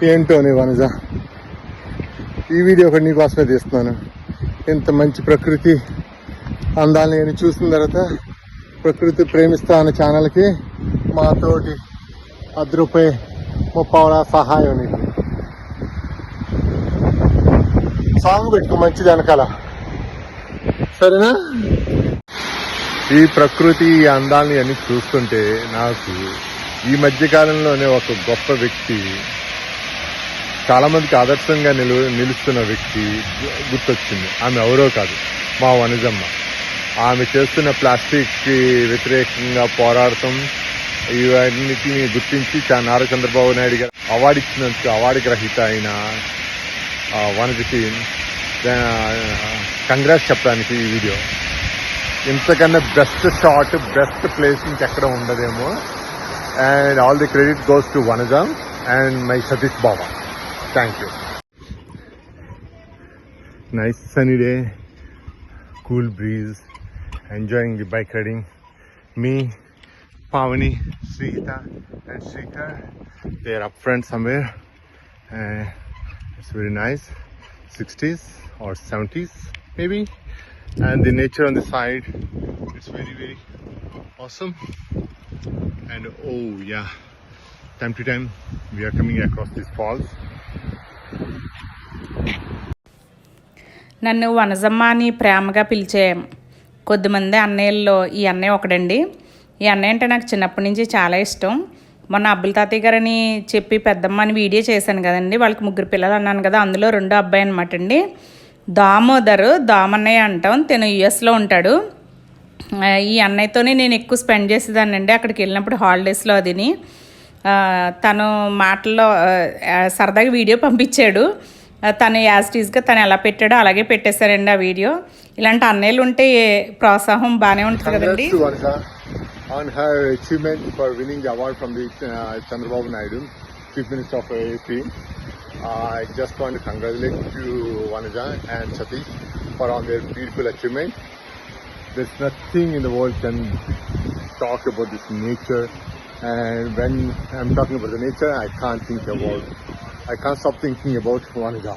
ఏంటో నీ వనజ, ఈ వీడియో ఒకటి నీకోసమే తీస్తున్నాను. ఇంత మంచి ప్రకృతి అందాన్ని నేను చూసిన తర్వాత ప్రకృతి ప్రేమిస్తా అనే ఛానల్కి మాతోటి ₹10 సహాయం. నీకు సాంగ్ పెట్టుకో మంచిది వెనకాల, సరేనా? ఈ ప్రకృతి ఈ అందాలని అన్ని చూస్తుంటే నాకు ఈ మధ్య కాలంలోనే ఒక గొప్ప వ్యక్తి, చాలా మందికి ఆదర్శంగా నిలుస్తున్న వ్యక్తి గుర్తొచ్చింది. ఆమె ఎవరో కాదు, మా వనజమ్మ. ఆమె చేస్తున్న ప్లాస్టిక్ కి వ్యతిరేకంగా పోరాడటం ఇవన్నిటిని గుర్తించి నారా చంద్రబాబు నాయుడు గారు అవార్డు ఇచ్చినందుకు అవార్డు గ్రహీత అయిన వనజకి కంగ్రాట్స్ చెప్పడానికి ఈ వీడియో. ఇంతకన్నా బెస్ట్ షాట్, బెస్ట్ ప్లేస్ ఇంకెక్కడ ఉండదేమో. And all the credit goes to Vanaja and my Satish Baba. Thank you. Nice Sunny day, cool breeze, enjoying the bike riding. Me, Pavani, Srihita and Srikhar, they are up front somewhere. It's very nice, 60s or 70s maybe, and the nature on the side, it's very very awesome. And oh yeah, time to time we are coming across these falls. నన్ను వనజమ్మ అని ప్రేమగా పిలిచే కొద్దిమంది అన్నయ్యల్లో ఈ అన్నయ్య ఒకడండి. ఈ అన్నయ్య అంటే నాకు చిన్నప్పటి నుంచి చాలా ఇష్టం. మొన్న అబ్బుల తాతయ్య గారని చెప్పి పెద్దమ్మ అని వీడియో చేశాను కదండి, వాళ్ళకి 3 పిల్లలు అన్నాను కదా, అందులో 2వ అబ్బాయి అనమాట అండి. దామన్నయ్య అంటాం. తను యుఎస్లో ఉంటాడు. ఈ అన్నయ్యతోనే నేను ఎక్కువ స్పెండ్ చేసేదాన్ని అండి అక్కడికి వెళ్ళినప్పుడు హాలిడేస్లో. అదిని తను మాటల్లో సరదాగా వీడియో పంపించాడు. తను యాజ్టీజ్గా తను ఎలా పెట్టాడో అలాగే పెట్టేశారండి ఆ వీడియో. ఇలాంటి అన్నయ్యలు ఉంటే ప్రోత్సాహం బాగానే ఉంటుంది కదండి. On her achievement for winning the award from the Chandrababu Naidu, Chief Minister of AP, I just want to congratulate you, Vanaja and Satish, for on their beautiful achievement. There's nothing in the world can talk about this nature, and when I'm talking about the nature, I can't stop thinking about Vanaja.